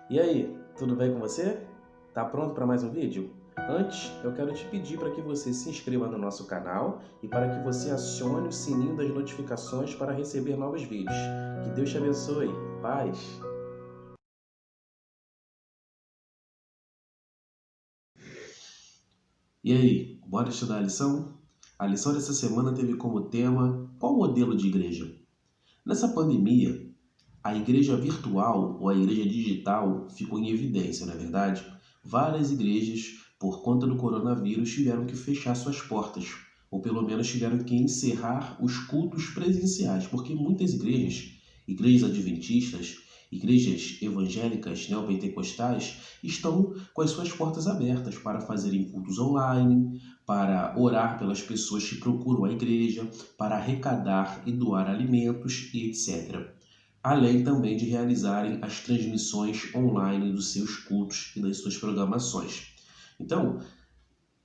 E aí, tudo bem com você? Tá pronto para mais um vídeo? Antes, eu quero te pedir para que você se inscreva no nosso canal e para que você acione o sininho das notificações para receber novos vídeos. Que Deus te abençoe. Paz! E aí, bora estudar a lição? A lição dessa semana teve como tema qual modelo de igreja? Nessa pandemia, a igreja virtual ou a igreja digital ficou em evidência, não é verdade? Várias igrejas, por conta do coronavírus, tiveram que fechar suas portas, ou pelo menos tiveram que encerrar os cultos presenciais, porque muitas igrejas adventistas, igrejas evangélicas neopentecostais, estão com as suas portas abertas para fazerem cultos online, para orar pelas pessoas que procuram a igreja, para arrecadar e doar alimentos e etc. Além também de realizarem as transmissões online dos seus cultos e das suas programações. Então,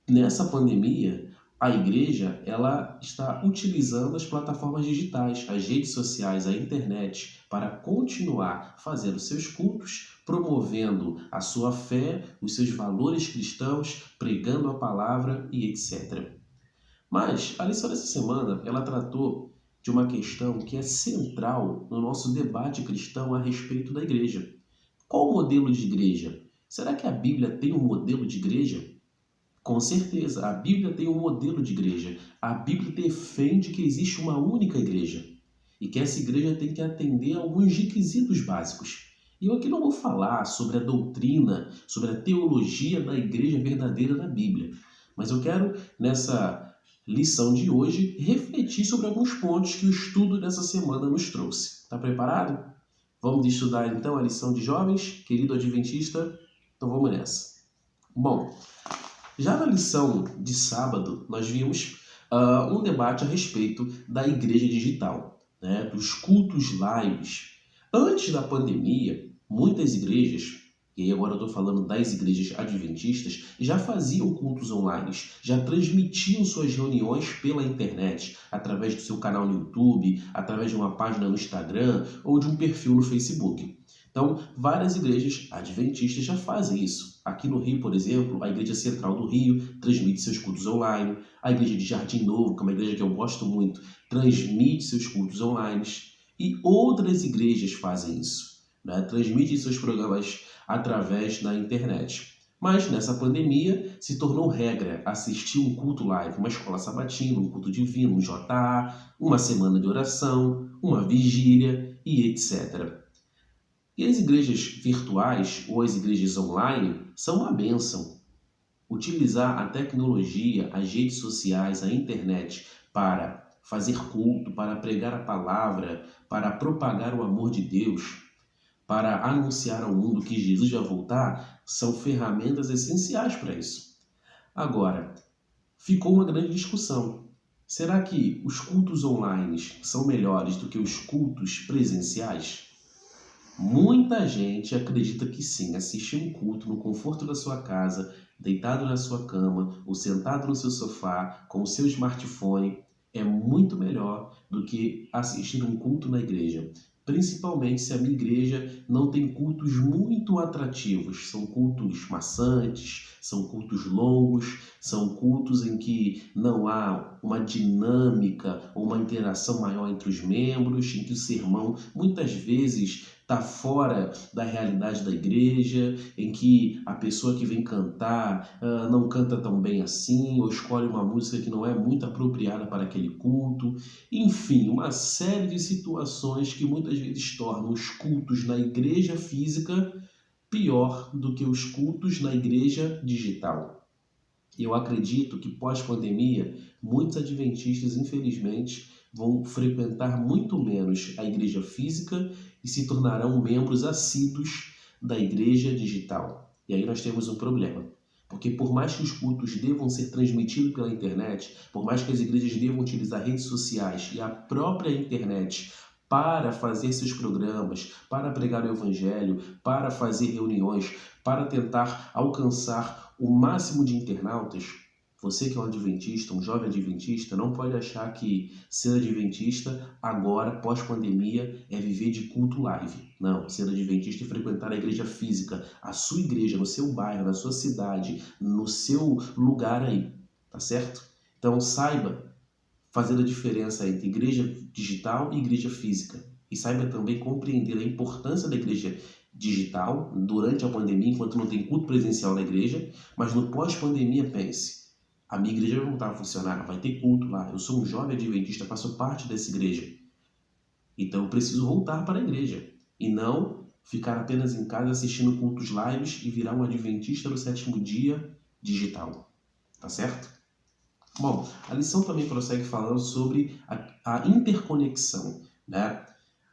nessa pandemia, a igreja ela está utilizando as plataformas digitais, as redes sociais, a internet, para continuar fazendo seus cultos, promovendo a sua fé, os seus valores cristãos, pregando a palavra e etc. Mas a lição dessa semana, ela tratou de uma questão que é central no nosso debate cristão a respeito da igreja. Qual o modelo de igreja? Será que a Bíblia tem um modelo de igreja? Com certeza, a Bíblia tem um modelo de igreja. A Bíblia defende que existe uma única igreja e que essa igreja tem que atender a alguns requisitos básicos. E eu aqui não vou falar sobre a doutrina, sobre a teologia da igreja verdadeira na Bíblia, mas eu quero, nessa lição de hoje, refletir sobre alguns pontos que o estudo dessa semana nos trouxe. Está preparado? Vamos estudar então a lição de jovens, querido adventista? Então vamos nessa. Bom, já na lição de sábado, nós vimos um debate a respeito da igreja digital, né, dos cultos lives. Antes da pandemia, muitas igrejas, e aí agora eu estou falando das igrejas adventistas, já faziam cultos online, já transmitiam suas reuniões pela internet, através do seu canal no YouTube, através de uma página no Instagram ou de um perfil no Facebook. Então, várias igrejas adventistas já fazem isso. Aqui no Rio, por exemplo, a Igreja Central do Rio transmite seus cultos online. A Igreja de Jardim Novo, que é uma igreja que eu gosto muito, transmite seus cultos online. E outras igrejas fazem isso, né? Transmitem seus programas através da internet. Mas nessa pandemia se tornou regra assistir um culto live, uma escola sabatina, um culto divino, um JA, uma semana de oração, uma vigília e etc. E as igrejas virtuais ou as igrejas online são uma bênção. Utilizar a tecnologia, as redes sociais, a internet para fazer culto, para pregar a palavra, para propagar o amor de Deus, para anunciar ao mundo que Jesus vai voltar, são ferramentas essenciais para isso. Agora, ficou uma grande discussão. Será que os cultos online são melhores do que os cultos presenciais? Muita gente acredita que sim, assistir um culto no conforto da sua casa, deitado na sua cama ou sentado no seu sofá com o seu smartphone é muito melhor do que assistir um culto na igreja. Principalmente se a minha igreja não tem cultos muito atrativos. São cultos maçantes, são cultos longos, são cultos em que não há uma dinâmica ou uma interação maior entre os membros, em que o sermão muitas vezes está fora da realidade da igreja, em que a pessoa que vem cantar não canta tão bem assim, ou escolhe uma música que não é muito apropriada para aquele culto. Enfim, uma série de situações que muitas vezes tornam os cultos na igreja física pior do que os cultos na igreja digital. Eu acredito que pós-pandemia, muitos adventistas, infelizmente, vão frequentar muito menos a igreja física e se tornarão membros assíduos da igreja digital. E aí nós temos um problema. Porque por mais que os cultos devam ser transmitidos pela internet, por mais que as igrejas devam utilizar redes sociais e a própria internet para fazer seus programas, para pregar o evangelho, para fazer reuniões, para tentar alcançar o máximo de internautas, Você que é um adventista, um jovem adventista, não pode achar que ser adventista agora, pós-pandemia, é viver de culto live. Não, ser adventista é frequentar a igreja física, a sua igreja, no seu bairro, na sua cidade, no seu lugar aí, tá certo? Então saiba fazer a diferença entre igreja digital e igreja física. E saiba também compreender a importância da igreja digital durante a pandemia, enquanto não tem culto presencial na igreja, mas no pós-pandemia pense, a minha igreja vai voltar a funcionar, vai ter culto lá, eu sou um jovem adventista, faço parte dessa igreja. Então eu preciso voltar para a igreja e não ficar apenas em casa assistindo cultos lives e virar um adventista no sétimo dia digital. Tá certo? Bom, a lição também prossegue falando sobre a interconexão, né?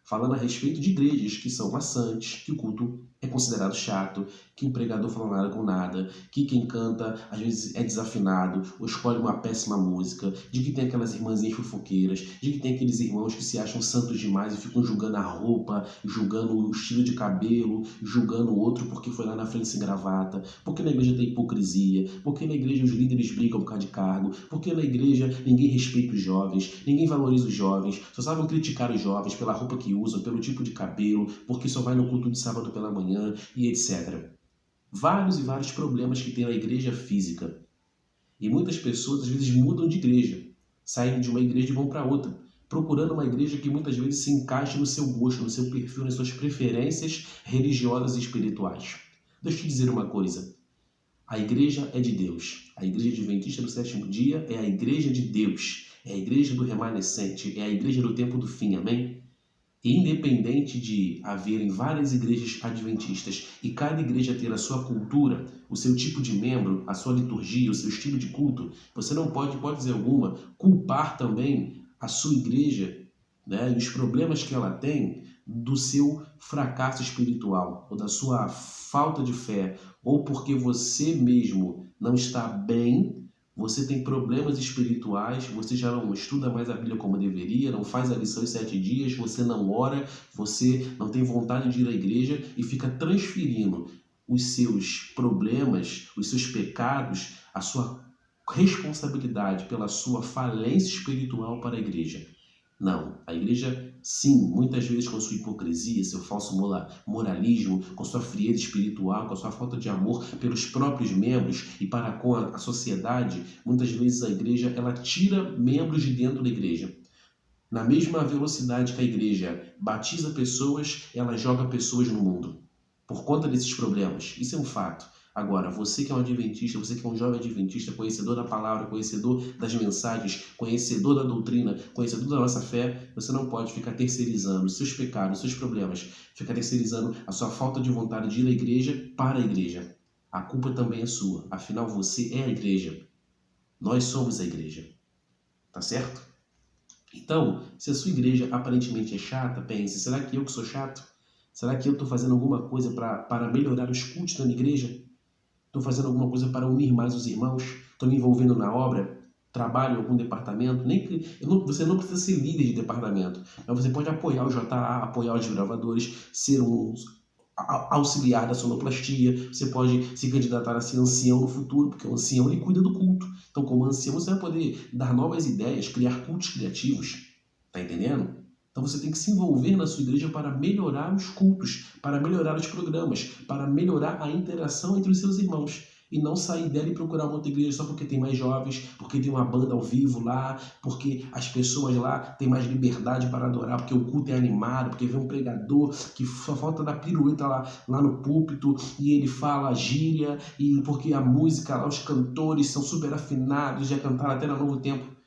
Falando a respeito de igrejas que são maçantes, que o culto é considerado chato, que o pregador fala nada com nada, que quem canta às vezes é desafinado ou escolhe uma péssima música, de que tem aquelas irmãzinhas fofoqueiras, de que tem aqueles irmãos que se acham santos demais e ficam julgando a roupa, julgando o estilo de cabelo, julgando o outro porque foi lá na frente sem gravata, porque na igreja tem hipocrisia, porque na igreja os líderes brigam por causa de cargo, porque na igreja ninguém respeita os jovens, ninguém valoriza os jovens, só sabem criticar os jovens pela roupa que usam, pelo tipo de cabelo, porque só vai no culto de sábado pela manhã e etc. Vários e vários problemas que tem na igreja física. E muitas pessoas às vezes mudam de igreja, saem de uma igreja e vão para outra, procurando uma igreja que muitas vezes se encaixe no seu gosto, no seu perfil, nas suas preferências religiosas e espirituais. Deixa eu te dizer uma coisa. A igreja é de Deus. A igreja adventista do sétimo dia é a igreja de Deus. É a igreja do remanescente. É a igreja do tempo do fim. Amém? Independente de haverem várias igrejas adventistas e cada igreja ter a sua cultura, o seu tipo de membro, a sua liturgia, o seu estilo de culto, você não pode, hipótese alguma, culpar também a sua igreja, né, e os problemas que ela tem do seu fracasso espiritual ou da sua falta de fé, ou porque você mesmo não está bem. Você tem problemas espirituais, você já não estuda mais a Bíblia como deveria, não faz a lição em 7 dias, você não ora, você não tem vontade de ir à igreja e fica transferindo os seus problemas, os seus pecados, a sua responsabilidade pela sua falência espiritual para a igreja. Não, a igreja, sim, muitas vezes com sua hipocrisia, seu falso moralismo, com sua frieza espiritual, com sua falta de amor pelos próprios membros e para com a sociedade, muitas vezes a igreja ela tira membros de dentro da igreja. Na mesma velocidade que a igreja batiza pessoas, ela joga pessoas no mundo. Por conta desses problemas. Isso é um fato. Agora, você que é um adventista, você que é um jovem adventista, conhecedor da palavra, conhecedor das mensagens, conhecedor da doutrina, conhecedor da nossa fé, você não pode ficar terceirizando os seus pecados, os seus problemas, ficar terceirizando a sua falta de vontade de ir à igreja para a igreja. A culpa também é sua. Afinal, você é a igreja. Nós somos a igreja. Tá certo? Então, se a sua igreja aparentemente é chata, pense, será que eu que sou chato? Será que eu estou fazendo alguma coisa para melhorar os cultos da minha igreja? Estou fazendo alguma coisa para unir mais os irmãos? Estou me envolvendo na obra? Trabalho em algum departamento? Você não precisa ser líder de departamento, mas você pode apoiar o JA, apoiar os gravadores, ser um auxiliar da sonoplastia, você pode se candidatar a ser ancião no futuro, porque o ancião ele cuida do culto. Então, como ancião, você vai poder dar novas ideias, criar cultos criativos. Tá entendendo? Então você tem que se envolver na sua igreja para melhorar os cultos, para melhorar os programas, para melhorar a interação entre os seus irmãos. E não sair dela e procurar uma outra igreja só porque tem mais jovens, porque tem uma banda ao vivo lá, porque as pessoas lá têm mais liberdade para adorar, porque o culto é animado, porque vem um pregador que só falta dar pirueta lá no púlpito e ele fala gíria, e porque a música lá, os cantores são super afinados, já cantaram até no Novo Tempo.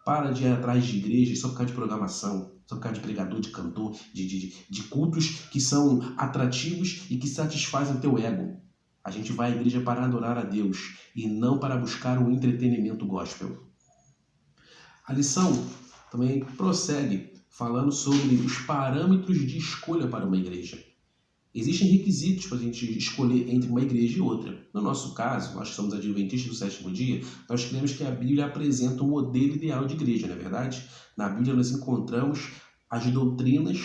Para de ir atrás de igrejas só por causa de programação, só por causa de pregador, de cantor, de cultos que são atrativos e que satisfazem o teu ego. A gente vai à igreja para adorar a Deus e não para buscar um entretenimento gospel. A lição também prossegue falando sobre os parâmetros de escolha para uma igreja. Existem requisitos para a gente escolher entre uma igreja e outra. No nosso caso, nós que somos adventistas do sétimo dia, nós cremos que a Bíblia apresenta um modelo ideal de igreja, não é verdade? Na Bíblia nós encontramos as doutrinas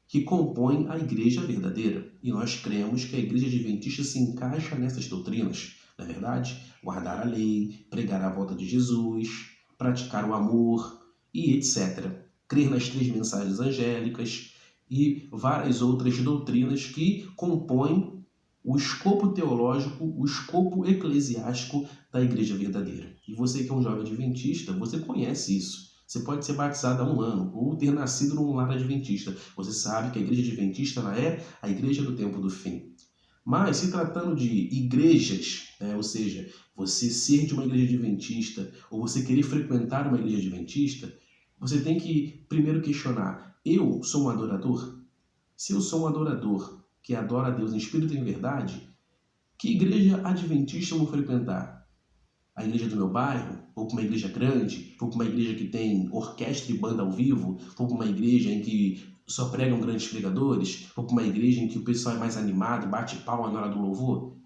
que compõem a igreja verdadeira. E nós cremos que a igreja adventista se encaixa nessas doutrinas. não é verdade? Guardar a lei, pregar a volta de Jesus, praticar o amor e etc. Crer nas 3 mensagens angélicas e várias outras doutrinas que compõem o escopo teológico, o escopo eclesiástico da igreja verdadeira. E você que é um jovem adventista, você conhece isso. Você pode ser batizado há 1 ano ou ter nascido num lar adventista. Você sabe que a igreja adventista ela é a igreja do tempo do fim. Mas se tratando de igrejas, ou seja, você ser de uma igreja adventista ou você querer frequentar uma igreja adventista, você tem que primeiro questionar: eu sou um adorador? Se eu sou um adorador que adora a Deus em espírito e em verdade, que igreja adventista eu vou frequentar? A igreja do meu bairro? Vou para uma igreja grande? Vou para uma igreja que tem orquestra e banda ao vivo? Vou para uma igreja em que só pregam grandes pregadores? Vou para uma igreja em que o pessoal é mais animado, bate palma na hora do louvor?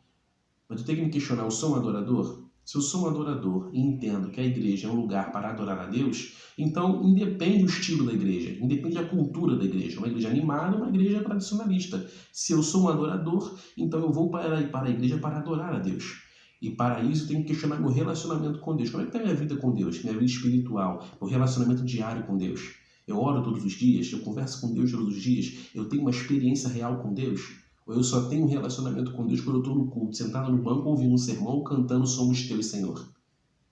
Mas eu tenho que me questionar: eu sou um adorador? Se eu sou um adorador e entendo que a igreja é um lugar para adorar a Deus, então independe o estilo da igreja, independe a cultura da igreja. Uma igreja animada, uma igreja tradicionalista. Se eu sou um adorador, então eu vou para a igreja para adorar a Deus. E para isso eu tenho que questionar meu relacionamento com Deus. Como é que está a minha vida com Deus, minha vida espiritual, meu relacionamento diário com Deus? Eu oro todos os dias, eu converso com Deus todos os dias, eu tenho uma experiência real com Deus? Ou eu só tenho um relacionamento com Deus quando eu estou no culto, sentado no banco, ouvindo um sermão, cantando Somos Teus, Senhor?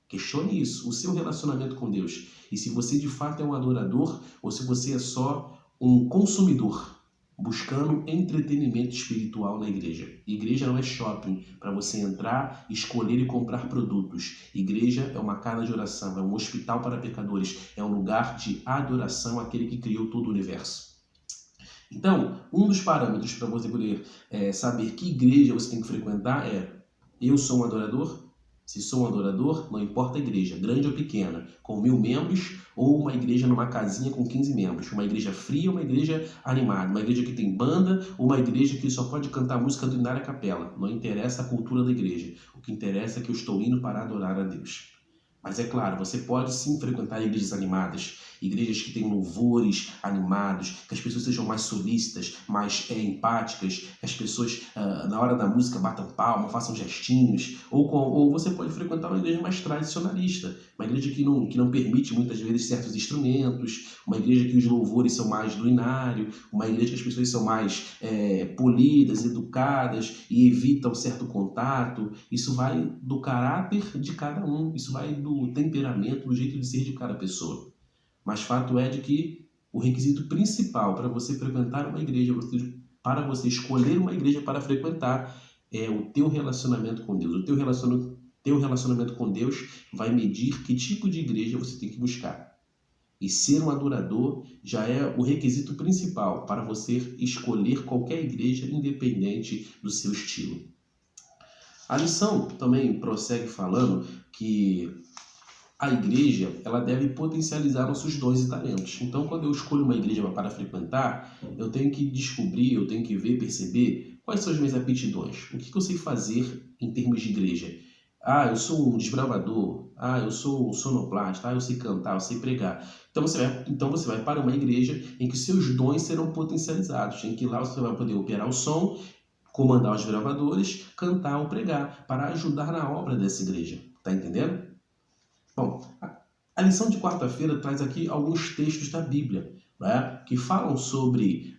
Questione isso, o seu relacionamento com Deus. E se você de fato é um adorador ou se você é só um consumidor, buscando entretenimento espiritual na igreja. Igreja não é shopping para você entrar, escolher e comprar produtos. Igreja é uma casa de oração, é um hospital para pecadores, é um lugar de adoração àquele que criou todo o universo. Então, um dos parâmetros para você poder saber que igreja você tem que frequentar é: eu sou um adorador? Se sou um adorador, não importa a igreja, grande ou pequena, com 1000 membros ou uma igreja numa casinha com 15 membros, uma igreja fria ou uma igreja animada, uma igreja que tem banda ou uma igreja que só pode cantar música do hinário a capela. Não interessa a cultura da igreja, o que interessa é que eu estou indo para adorar a Deus. Mas é claro, você pode sim frequentar igrejas animadas, igrejas que tenham louvores animados, que as pessoas sejam mais solícitas, mais empáticas, que as pessoas na hora da música batam palma, façam gestinhos, ou você pode frequentar uma igreja mais tradicionalista, uma igreja que não permite muitas vezes certos instrumentos, uma igreja que os louvores são mais do hinário, uma igreja que as pessoas são mais polidas, educadas e evitam certo contato. Isso vai do caráter de cada um, isso vai do temperamento, do jeito de ser de cada pessoa. Mas fato é de que o requisito principal para você frequentar uma igreja, para você escolher uma igreja para frequentar, é o teu relacionamento com Deus. O teu relacionamento com Deus vai medir que tipo de igreja você tem que buscar. E ser um adorador já é o requisito principal para você escolher qualquer igreja, independente do seu estilo. A lição também prossegue falando que a igreja ela deve potencializar nossos dons e talentos. Então, quando eu escolho uma igreja para frequentar, eu tenho que descobrir, eu tenho que ver, perceber quais são as minhas aptidões. O que eu sei fazer em termos de igreja? Eu sou um desbravador. Eu sou um sonoplasta. Eu sei cantar, eu sei pregar. Então você vai para uma igreja em que seus dons serão potencializados, em que lá você vai poder operar o som, comandar os gravadores, cantar ou pregar, para ajudar na obra dessa igreja. Tá entendendo? Bom, a lição de quarta-feira traz aqui alguns textos da Bíblia, né, que falam sobre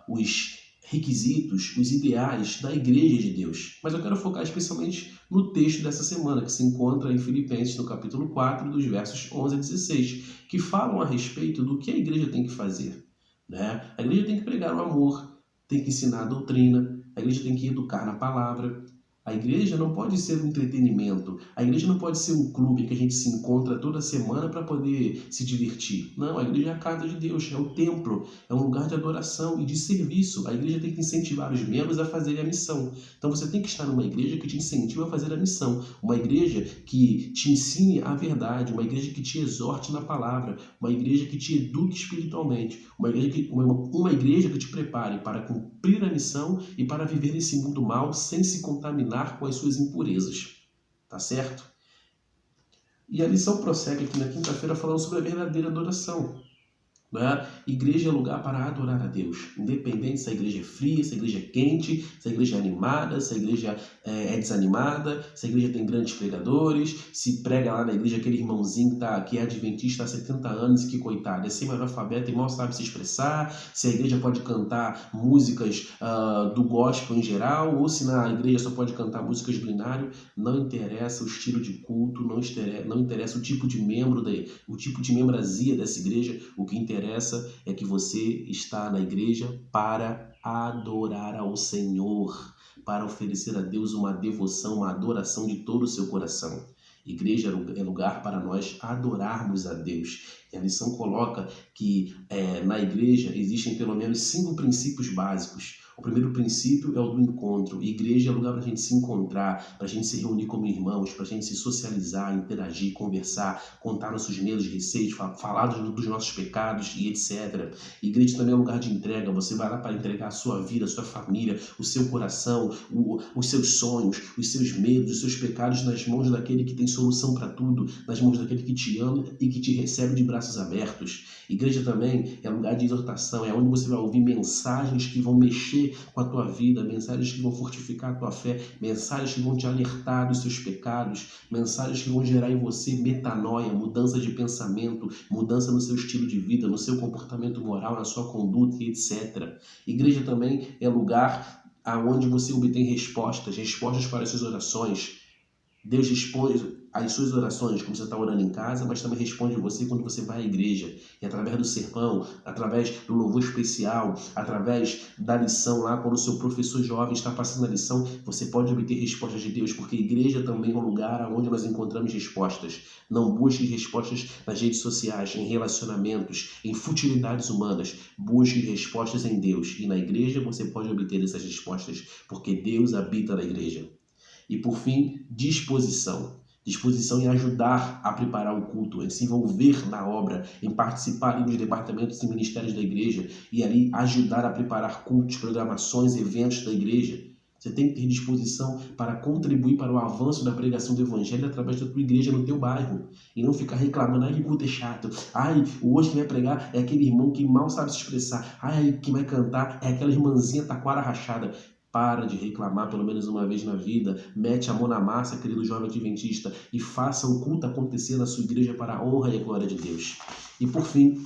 os requisitos, os ideais da igreja de Deus. Mas eu quero focar especialmente no texto dessa semana, que se encontra em Filipenses, no capítulo 4, dos versos 11 a 16, que falam a respeito do que a igreja tem que fazer. Né? A igreja tem que pregar o amor, tem que ensinar a doutrina, a igreja tem que educar na palavra. A igreja não pode ser um entretenimento. A igreja não pode ser um clube que a gente se encontra toda semana para poder se divertir. Não, a igreja é a casa de Deus, é o templo, é um lugar de adoração e de serviço. A igreja tem que incentivar os membros a fazerem a missão. Então você tem que estar numa igreja que te incentiva a fazer a missão. Uma igreja que te ensine a verdade, uma igreja que te exorte na palavra, uma igreja que te eduque espiritualmente, uma igreja que te prepare para cumprir a missão e para viver nesse mundo mal sem se contaminar com as suas impurezas, tá certo? E a lição prossegue aqui na quinta-feira falando sobre a verdadeira adoração. né? Igreja é lugar para adorar a Deus, independente se a igreja é fria, se a igreja é quente, se a igreja é animada, se a igreja é desanimada, se a igreja tem grandes pregadores, se prega lá na igreja aquele irmãozinho que é adventista há 70 anos e que, coitado, é semi-analfabeto e mal sabe se expressar, se a igreja pode cantar músicas do gospel em geral, ou se na igreja só pode cantar músicas do Inário. Não interessa o estilo de culto, não interessa o tipo de membrazia dessa igreja. O que interessa é que você está na igreja para adorar ao Senhor, para oferecer a Deus uma devoção, uma adoração de todo o seu coração. Igreja é lugar para nós adorarmos a Deus. E a lição coloca que na igreja existem pelo menos 5 princípios básicos. O primeiro princípio é o do encontro. Igreja é lugar para a gente se encontrar, para a gente se reunir como irmãos, para a gente se socializar, interagir, conversar, contar nossos medos, receios, falar dos nossos pecados e etc. Igreja também é lugar de entrega. Você vai lá para entregar a sua vida, a sua família, o seu coração, os seus sonhos, os seus medos, os seus pecados nas mãos daquele que tem solução para tudo, nas mãos daquele que te ama e que te recebe de braços abertos. Igreja também é lugar de exortação, é onde você vai ouvir mensagens que vão mexer com a tua vida, mensagens que vão fortificar a tua fé, mensagens que vão te alertar dos seus pecados, mensagens que vão gerar em você metanoia, mudança de pensamento, mudança no seu estilo de vida, no seu comportamento moral, na sua conduta e etc. Igreja também é lugar aonde você obtém respostas para as suas orações. Deus responde às suas orações quando você está orando em casa, mas também responde você quando você vai à igreja. E através do sermão, através do louvor especial, através da lição lá, quando o seu professor jovem está passando a lição, você pode obter respostas de Deus, porque a igreja também é um lugar onde nós encontramos respostas. Não busque respostas nas redes sociais, em relacionamentos, em futilidades humanas. Busque respostas em Deus. E na igreja você pode obter essas respostas, porque Deus habita na igreja. E por fim, disposição. Disposição em ajudar a preparar o culto, em se envolver na obra, em participar nos departamentos e ministérios da igreja e ali ajudar a preparar cultos, programações, eventos da igreja. Você tem que ter disposição para contribuir para o avanço da pregação do evangelho através da tua igreja no teu bairro. E não ficar reclamando, que culto é chato. Hoje quem vai pregar é aquele irmão que mal sabe se expressar. Quem vai cantar é aquela irmãzinha taquara rachada. Para de reclamar pelo menos uma vez na vida, mete a mão na massa, querido jovem adventista, e faça o culto acontecer na sua igreja para a honra e a glória de Deus. E por fim,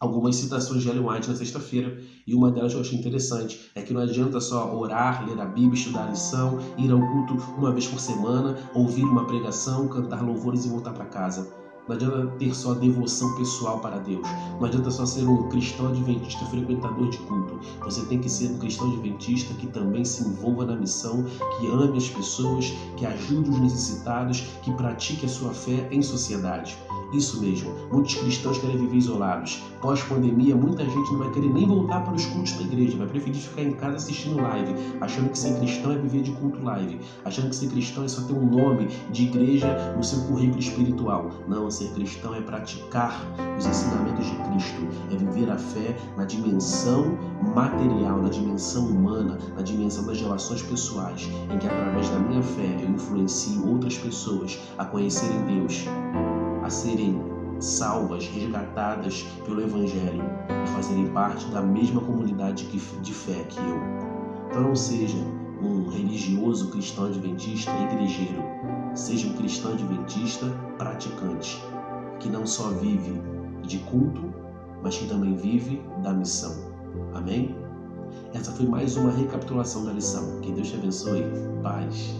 algumas citações de Ellen White na sexta-feira, e uma delas eu achei interessante, é que não adianta só orar, ler a Bíblia, estudar a lição, ir ao culto uma vez por semana, ouvir uma pregação, cantar louvores e voltar para casa. Não adianta ter só devoção pessoal para Deus. Não adianta só ser um cristão adventista frequentador de culto. Você tem que ser um cristão adventista que também se envolva na missão, que ame as pessoas, que ajude os necessitados, que pratique a sua fé em sociedade. Isso mesmo, muitos cristãos querem viver isolados. Pós-pandemia, muita gente não vai querer nem voltar para os cultos da igreja, vai preferir ficar em casa assistindo live, achando que ser cristão é viver de culto live, achando que ser cristão é só ter um nome de igreja no seu currículo espiritual. Não, ser cristão é praticar os ensinamentos de Cristo, é viver a fé na dimensão material, na dimensão humana, na dimensão das relações pessoais, em que através da minha fé eu influencio outras pessoas a conhecerem Deus, a serem salvas, resgatadas pelo Evangelho e fazerem parte da mesma comunidade de fé que eu. Então não seja um religioso cristão adventista igrejeiro, seja um cristão adventista praticante, que não só vive de culto, mas que também vive da missão. Amém? Essa foi mais uma recapitulação da lição. Que Deus te abençoe. Paz.